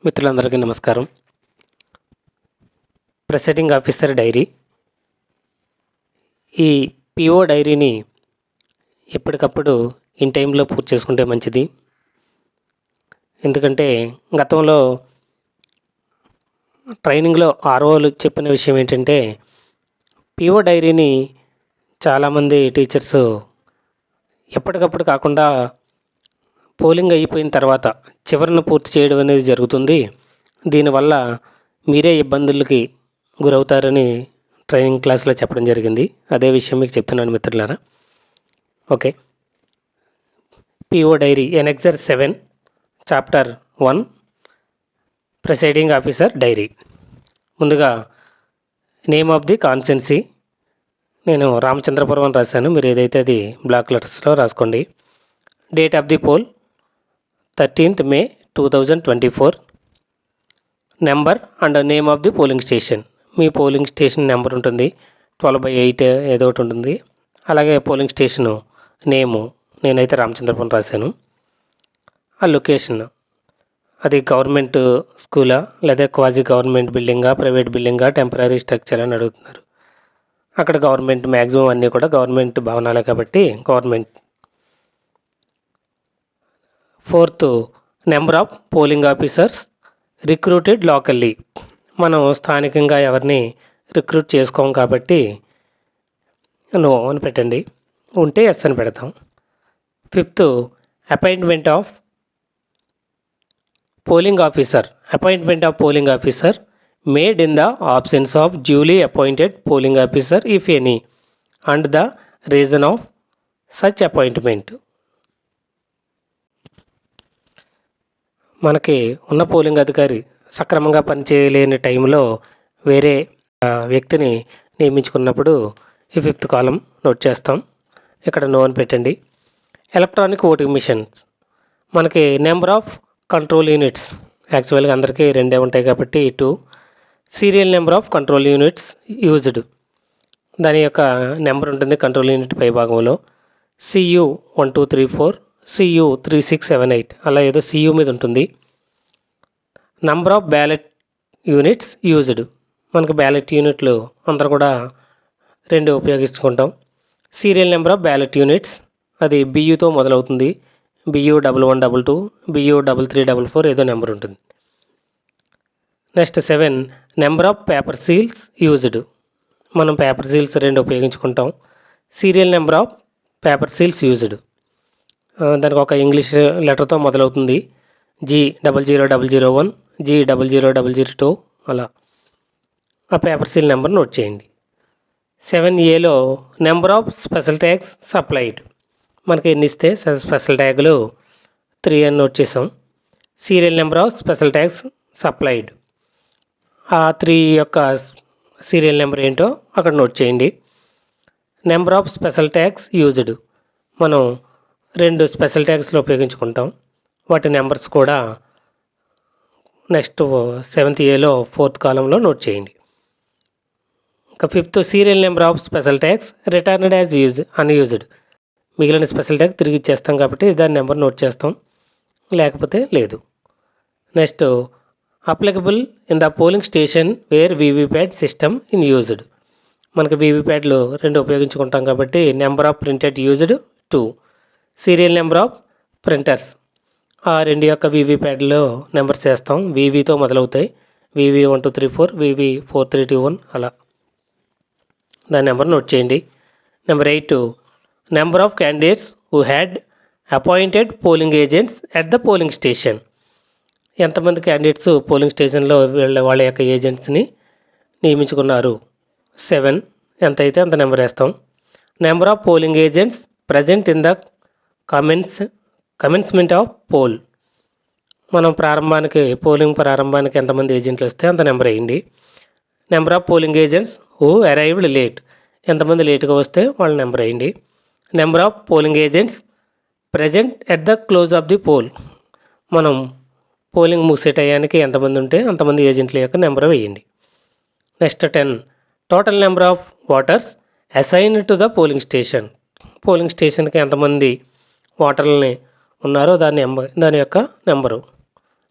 మిత్రులందరికీ నమస్కారం. Presiding officer diary. ఈ పిఓ డైరీని ఎప్పటికప్పుడు ఇన్ టైంలో పూర్తి చేసుకుంటే మంచిది. ఎందుకంటే గతంలో ట్రైనింగ్లో ఆర్ఓలు చెప్పిన విషయం ఏంటంటే పిఓ డైరీని చాలామంది టీచర్స్ ఎప్పటికప్పుడు కాకుండా పోలింగ్ అయిపోయిన తర్వాత చివరిన పూర్తి చేయడం అనేది జరుగుతుంది. దీనివల్ల మీరే ఇబ్బందులకి గురవుతారని ట్రైనింగ్ క్లాస్లో చెప్పడం జరిగింది. అదే విషయం మీకు చెప్తున్నాను మిత్రులారా. Okay. PO diary annexure 7 chapter 1 presiding officer diary. ముందుగా నేమ్ ఆఫ్ ది కాన్స్టిట్యున్సీ నేను రామచంద్రపురం అని రాశాను. మీరు ఏదైతే అది బ్లాక్ లెటర్స్లో రాసుకోండి. Date of the poll 13th May 2024. Number and name of the polling station. మీ పోలింగ్ స్టేషన్ నెంబర్ ఉంటుంది, 12/8 ఏదో ఒకటి ఉంటుంది. అలాగే పోలింగ్ స్టేషను నేము నేనైతే రామచంద్రపురం రాశాను. ఆ లొకేషన్ అది గవర్నమెంట్ స్కూలా లేదా క్వాజీ గవర్నమెంట్ బిల్డింగా, ప్రైవేట్ బిల్డింగా, టెంపరీ స్ట్రక్చర్ అని అడుగుతున్నారు. అక్కడ గవర్నమెంట్ మ్యాక్సిమం అన్నీ కూడా గవర్నమెంట్ భవనాలే కాబట్టి government. 4th number of polling officers recruited locally. మనం స్థానికంగా ఎవరిని రిక్రూట్ చేసుకోం కాబట్టి నో అని పెట్టండి, ఉంటే ఎస్ అని పెడతాం. 5th appointment of polling officer. Appointment of polling officer made in the absence of duly appointed polling officer if any and the reason of such appointment. మనకి ఉన్న పోలింగ్ అధికారి సక్రమంగా పనిచేయలేని టైంలో వేరే వ్యక్తిని నియమించుకున్నప్పుడు ఈ 5th కాలం నోట్ చేస్తాం. ఇక్కడ నో అని పెట్టండి. Electronic voting machines. మనకి నెంబర్ ఆఫ్ కంట్రోల్ యూనిట్స్ యాక్చువల్గా అందరికీ 2 ఉంటాయి కాబట్టి 2. Serial number of control units used. దాని యొక్క నెంబర్ ఉంటుంది కంట్రోల్ యూనిట్ పై భాగంలో. CU 1234, CU 3678 అలా ఏదో CU మీద ఉంటుంది. Number of ballot units used. మనకు బ్యాలెట్ యూనిట్లు అందరూ కూడా 2 ఉపయోగించుకుంటాం. Serial number of ballot units అది BUతో మొదలవుతుంది. BU 1122, BU 3344 ఏదో నెంబర్ ఉంటుంది. Next 7 number of paper seals used. మనం పేపర్ సీల్స్ 2 ఉపయోగించుకుంటాం. Serial number of paper seals used. దానికి ఒక ఇంగ్లీష్ లెటర్తో మొదలవుతుంది. G00001, G00002 అలా. ఆ పేపర్ సీల్ నెంబర్ నోట్ చేయండి. 7Aలో number of special tags supplied. మనకి ఎన్ని ఇస్తే స్పెషల్ ట్యాగులు 3 అని నోట్ చేసాం. Serial number of special tags supplied. ఆ 3 యొక్క సీరియల్ నెంబర్ ఏంటో అక్కడ నోట్ చేయండి. Number of special tags used. మనం 2 స్పెషల్ ట్యాగ్స్లో ఉపయోగించుకుంటాం. వాటి నెంబర్స్ కూడా నెక్స్ట్ 7th Aలో 4th కాలంలో నోట్ చేయండి. ఇంకా 5th serial number of special tags returned as unused. మిగిలిన స్పెషల్ ట్యాగ్ తిరిగి ఇచ్చేస్తాం కాబట్టి దాని నెంబర్ నోట్ చేస్తాం, లేకపోతే లేదు. Next applicable in the polling station where VVPAT system in used. మనకి వీవీప్యాట్లు 2 ఉపయోగించుకుంటాం కాబట్టి number of printed used 2. Serial number of printers ఆ 2 యొక్క వీవీప్యాడ్లో నెంబర్స్ వేస్తాం. VVతో మొదలవుతాయి. VV 1234, VV 4321 అలా. దాని నెంబర్ నోట్ చేయండి. Number 8 number of candidates who had appointed polling agents at the polling station. ఎంతమంది క్యాండిడేట్స్ పోలింగ్ స్టేషన్లో వాళ్ళ యొక్క ఏజెంట్స్ని నియమించుకున్నారు. 7. ఎంత అయితే అంత నెంబర్ వేస్తాం. Number of polling agents present in the commencement of poll. మనం పోలింగ్ ప్రారంభానికి ఎంతమంది ఏజెంట్లు వస్తే అంత నెంబర్ వేయండి. Number of polling agents who arrived late. ఎంతమంది లేట్గా వస్తే వాళ్ళ నెంబర్ వేయండి. Number of polling agents present at the close of the poll. మనం పోలింగ్ ముగిసే టయానికి ఎంతమంది ఉంటే అంతమంది ఏజెంట్ల యొక్క నెంబర్ వేయండి. Next 10 total number of voters assign to the polling station. Polling స్టేషన్కి ఎంతమంది ఓటర్లని ఉన్నారో దాని యొక్క నెంబరు.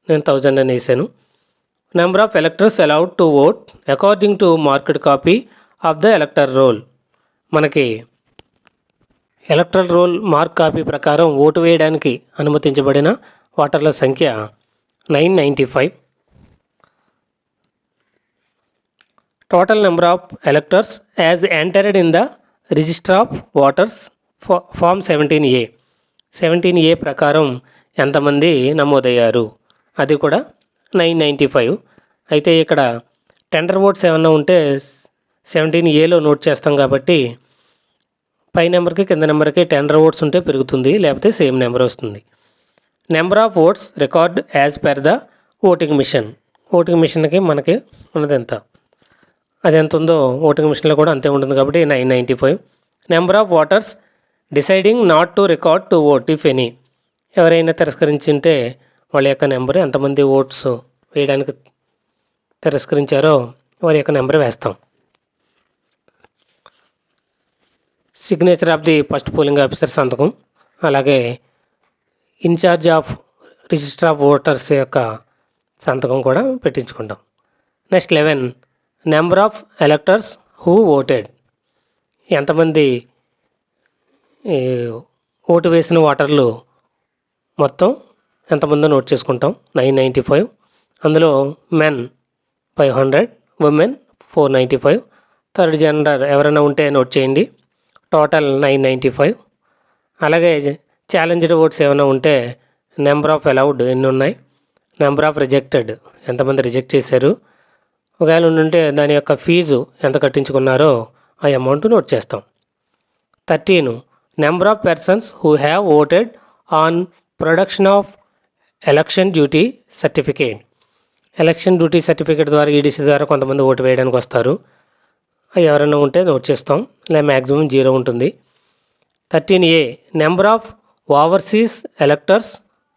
నేను 1000 అని వేసాను. Number of electors allowed to vote according to marked copy of the elector roll. మనకి ఎలక్టరల్ రోల్ మార్క్ కాపీ ప్రకారం ఓటు వేయడానికి అనుమతించబడిన ఓటర్ల సంఖ్య 995. Total number of electors as entered in the register of voters form 17A. 17A ప్రకారం ఎంతమంది నమోదయ్యారు, అది కూడా 995. అయితే ఇక్కడ టెండర్ ఓట్స్ ఏమన్నా ఉంటే 17Aలో నోట్ చేస్తాం కాబట్టి పై నెంబర్కి కింద నెంబర్కి టెండర్ ఓట్స్ ఉంటే పెరుగుతుంది, లేకపోతే సేమ్ నెంబర్ వస్తుంది. Number of votes record as per the voting machine. Voting మిషన్కి మనకి ఉన్నది ఎంత, అది ఎంత ఉందో ఓటింగ్ మిషన్లో కూడా అంతే ఉంటుంది కాబట్టి 995. Number of voters deciding not to record to vote if any. ఎవరైనా తిరస్కరించింటే వాళ్ళ యొక్క నెంబర్, ఎంతమంది ఓట్స్ వేయడానికి తిరస్కరించారో వారి యొక్క నెంబర్ వేస్తాం. Signature of the first polling officer సంతకం, అలాగే in charge of register of voters యొక్క సంతకం కూడా పెట్టించుకుంటాం. Next 11 number of electors who voted. ఎంతమంది ఓటు వేసిన ఓటర్లు మొత్తం ఎంతమందో నోట్ చేసుకుంటాం. 995. అందులో మెన్ 500, ఉమెన్ 495. థర్డ్ జెండర్ ఎవరైనా ఉంటే నోట్ చేయండి. టోటల్ 995. అలాగే ఛాలెంజ్డ్ ఓట్స్ ఏమైనా ఉంటే నెంబర్ ఆఫ్ అలౌడ్ ఎన్ని ఉన్నాయి, నెంబర్ ఆఫ్ రిజెక్టెడ్ ఎంతమంది రిజెక్ట్ చేశారు, ఒకవేళ ఉంటే దాని యొక్క ఫీజు ఎంత కట్టించుకున్నారో ఆ అమౌంట్ నోట్ చేస్తాం. 13 number of persons who have voted on production of election duty certificate. Election duty certificate ద్వారా ఈడీసీ ద్వారా కొంతమంది ఓటు వేయడానికి వస్తారు, ఎవరైనా ఉంటే నోట్ చేస్తాం, లేదా మ్యాక్సిమం 0 ఉంటుంది. 13A number of overseas electors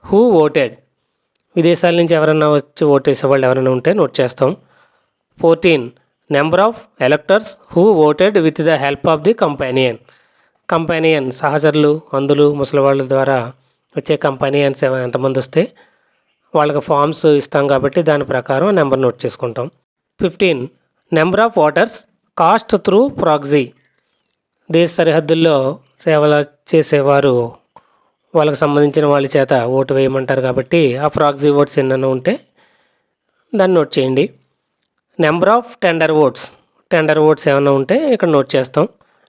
who voted. విదేశాల నుంచి ఎవరైనా వచ్చి ఓటేసే వాళ్ళు ఎవరైనా ఉంటే నోట్ చేస్తాం. 14 number of electors who voted with the help of the companion సహచరులు, అందులు, ముసలి వాళ్ళ ద్వారా వచ్చే కంపానియన్స్ ఎంతమంది వస్తే వాళ్ళకి ఫామ్స్ ఇస్తాం కాబట్టి దాని ప్రకారం నెంబర్ నోట్ చేసుకుంటాం. 15 number of voters cost through proxy. దేశ సరిహద్దుల్లో సేవలు చేసేవారు వాళ్ళకి సంబంధించిన వాళ్ళ చేత ఓటు వేయమంటారు కాబట్టి ఆ ప్రాక్సీ ఓట్స్ ఎన్నైనా ఉంటే దాన్ని నోట్ చేయండి. నెంబర్ ఆఫ్ టెండర్ ఓట్స్ ఏమైనా ఉంటే ఇక్కడ నోట్ చేస్తాం,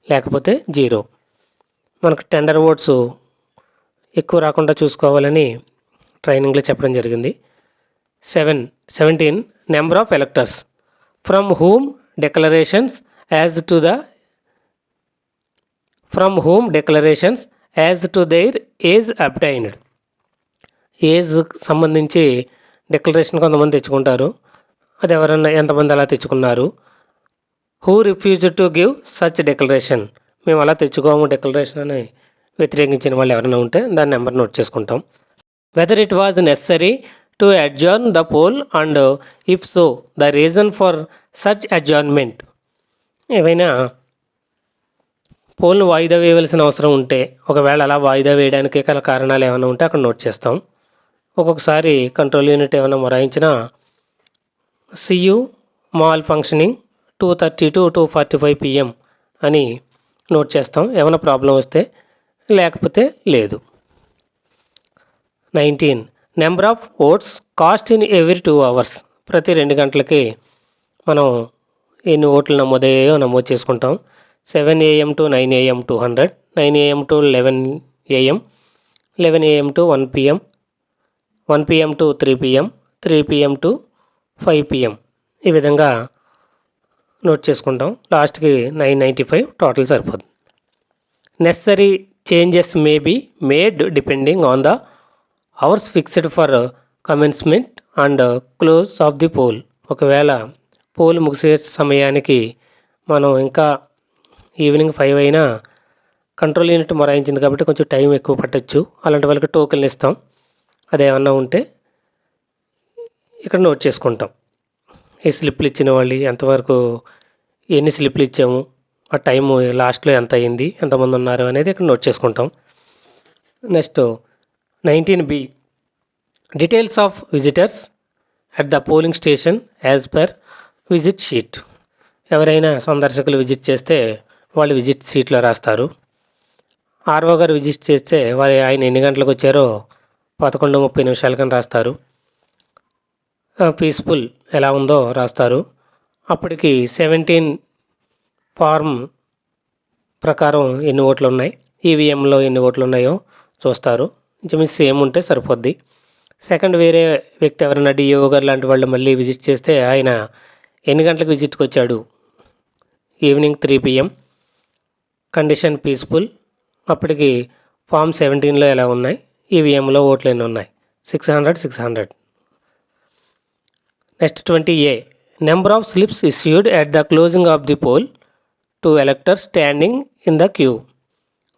లేకపోతే 0. మనకు టెండర్ ఓట్స్ ఎక్కువ రాకుండా చూసుకోవాలని ట్రైనింగ్లో చెప్పడం జరిగింది. 17 number of electors from whom declarations as to their age obtained. Age సంబంధించి డిక్లరేషన్ కొంతమంది తెచ్చుకుంటారు, అది ఎవరన్నా ఎంతమంది అలా తెచ్చుకున్నారు. Who refuse to give such declaration. మేము అలా తెచ్చుకోము డిక్లరేషన్ అని వ్యతిరేకించిన వాళ్ళు ఎవరైనా ఉంటే దాని నెంబర్ నోట్ చేసుకుంటాం. Whether it was necessary to adjourn the poll and if so the reason for such adjournment. ఏవైనా పోల్ను వాయిదా వేయవలసిన అవసరం ఉంటే, ఒకవేళ అలా వాయిదా వేయడానికి గల కారణాలు ఏమైనా ఉంటే అక్కడ నోట్ చేస్తాం. ఒక్కొక్కసారి కంట్రోల్ యూనిట్ ఏమైనా మొరాయించినా CU malfunctioning 2:30 to 2:45 PM అని నోట్ చేస్తాం, ఏమైనా ప్రాబ్లం వస్తే, లేకపోతే లేదు. 19 number of votes cast in every 2 hours. ప్రతి 2 గంటలకి మనం ఎన్ని ఓట్లు నమోదయ్యాయో నమోదు చేసుకుంటాం. 7 AM to 9 AM 200, 9 AM to 11 AM, 11 AM to 1 PM, 1 PM to 3 PM, 3 PM to 5 PM. ఈ విధంగా నోట్ చేసుకుంటాం. లాస్ట్కి 995 టోటల్ సరిపోతుంది. Necessary changes may be made depending on the hours fixed for commencement and close of the poll. ఒకవేళ poll ముగిసే సమయానికి మనం ఇంకా ఈవినింగ్ 5 అయినా కంట్రోల్ యూనిట్ మొరాయించింది కాబట్టి కొంచెం టైం ఎక్కువ పట్టచ్చు, అలాంటి వాళ్ళకి టోకెన్లు ఇస్తాం. అదేమన్నా ఉంటే ఇక్కడ నోట్ చేసుకుంటాం. ఈ స్లిప్లు ఇచ్చిన వాళ్ళు ఎంతవరకు ఎన్ని స్లిప్లు ఇచ్చాము, ఆ టైము లాస్ట్లో ఎంత అయింది, ఎంతమంది ఉన్నారు అనేది ఇక్కడ నోట్ చేసుకుంటాం. Next 19B details of visitors at the polling station as per visit sheet. ఎవరైనా సందర్శకులు విజిట్ చేస్తే వాళ్ళు విజిట్ షీట్లో రాస్తారు. ఆర్ఓ గారు విజిట్ చేస్తే ఆయన ఎన్ని గంటలకు వచ్చారో 11:30 రాస్తారు. పీస్ఫుల్ ఎలా ఉందో రాస్తారు. అప్పటికి 17 ఫార్మ్ ప్రకారం ఎన్ని ఓట్లు ఉన్నాయి, ఈవీఎంలో ఎన్ని ఓట్లు ఉన్నాయో చూస్తారు. ఇంచుమించు సేమ్ ఉంటే సరిపోద్ది. సెకండ్ వేరే వ్యక్తి ఎవరైనా డిఓ గారు లాంటి వాళ్ళు మళ్ళీ విజిట్ చేస్తే ఆయన ఎన్ని గంటలకు విజిట్కి వచ్చాడు, ఈవినింగ్ 3 PM, కండిషన్ పీస్ఫుల్. అప్పటికి ఫామ్ 17లో ఎలా ఉన్నాయి, ఈవీఎంలో ఓట్లు ఎన్ని ఉన్నాయి, 600. Next 20A, number of slips issued at the closing of the poll to electors standing in the queue.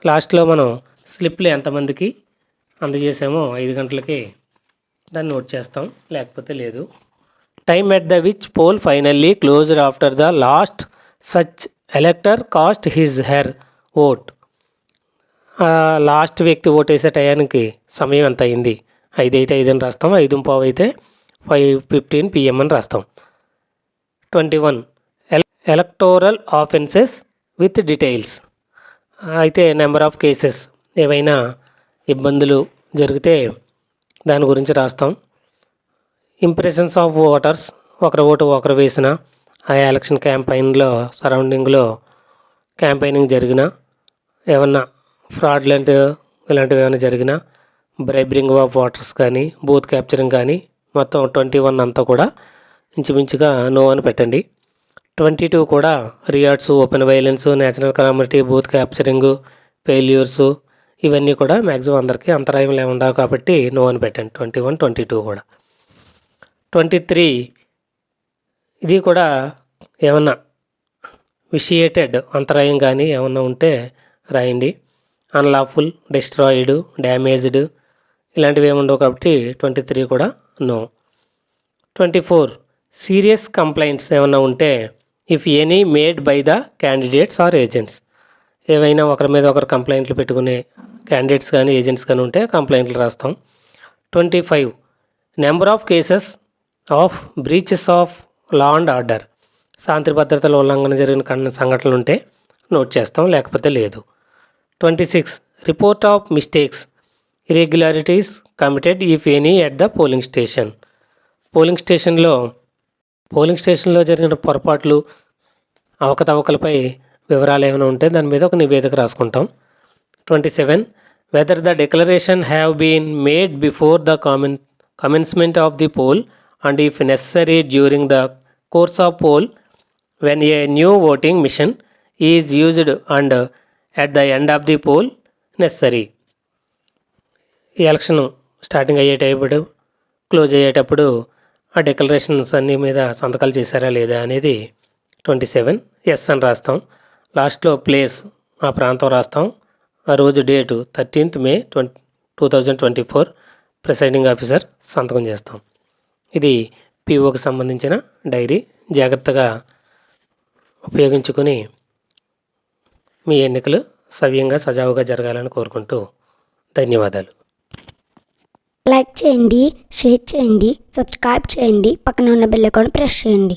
లాస్ట్లో మనం స్లిప్లు ఎంతమందికి అందజేసామో 5 గంటలకి దాన్ని నోట్ చేస్తాం, లేకపోతే లేదు. Time at the which poll finally closed after the last such elector cast his her vote. Last వ్యక్తి ఓటేసే టయానికి సమయం ఎంత అయింది, 5 అయితే 5 అని రాస్తాం, 5:15 అయితే 5:15 PM అని రాస్తాం. 21 ఎలక్టోరల్ ఆఫెన్సెస్ విత్ డీటెయిల్స్. అయితే నెంబర్ ఆఫ్ కేసెస్, ఏవైనా ఇబ్బందులు జరిగితే దాని గురించి రాస్తాం. ఇంప్రెషన్స్ ఆఫ్ ఓటర్స్, ఒకరి ఓటు ఒకరు వేసిన, ఆ ఎలక్షన్ క్యాంపైన్లో సరౌండింగ్లో క్యాంపైనింగ్ జరిగిన, ఏమన్నా ఫ్రాడ్లెంట్ ఇలాంటివి ఏమైనా జరిగినా, బ్రైబరింగ్ ఆఫ్ ఓటర్స్ కానీ, బూత్ క్యాప్చరింగ్ కానీ, మొత్తం 21 అంతా కూడా ఇంచుమించుగా నో అని పెట్టండి. 22 కూడా riots, open violence, national calamity, booth capturing, failures, ఇవన్నీ కూడా మ్యాక్సిమం అందరికీ అంతరాయం లేకుండా కాబట్టి నో అని పెట్టండి. 21, 22 కూడా. 23 ఇది కూడా ఏమన్నా విషియేటెడ్ అంతరాయం కానీ ఏమన్నా ఉంటే రాయండి. అన్లాఫుల్, డిస్ట్రాయిడ్, డ్యామేజ్డ్ ఇలాంటివి ఏముండవు కాబట్టి 23 కూడా నో. 24 సీరియస్ కంప్లైంట్స్ ఏమన్నా ఉంటే if any made by the candidates or agents. ఏవైనా ఒకరి మీద ఒకరు కంప్లైంట్లు పెట్టుకునే క్యాండిడేట్స్ కానీ ఏజెంట్స్ కానీ ఉంటే కంప్లైంట్లు రాస్తాం. 25 number of cases of breaches of law and order. శాంతి భద్రతల ఉల్లంఘన జరిగిన సంఘటనలు ఉంటే నోట్ చేస్తాం, లేకపోతే లేదు. 26 report of mistakes, irregularities committed if any at the polling station. Polling స్టేషన్లో జరిగిన పొరపాట్లు, అవకతవకలపై వివరాలు ఏమైనా ఉంటే దాని మీద ఒక నివేదిక రాసుకుంటాం. 27 whether the declaration have been made before the commencement of the poll and if necessary during the course of poll when a new voting machine is used and at the end of the poll necessary. ఈ election starting అయ్యేటప్పుడు, close అయ్యేటప్పుడు ఆ declarations అన్నీ మీద సంతకాలు చేశారా లేదా అనేది 27 ఎస్ అని రాస్తాం. లాస్ట్లో ప్లేస్, ఆ ప్రాంతం రాస్తాం. ఆ రోజు date 13th May 2024 presiding officer సంతకం చేస్తాం. ఇది పిఓకి సంబంధించిన డైరీ. జాగ్రత్తగా ఉపయోగించుకొని మీ ఎన్నికలు సవ్యంగా సజావుగా జరగాలని కోరుకుంటూ ధన్యవాదాలు. లైక్ చేయండి, షేర్ చేయండి, సబ్స్క్రైబ్ చేయండి, పక్కన ఉన్న బెల్ ఐకాన్ ప్రెస్ చేయండి.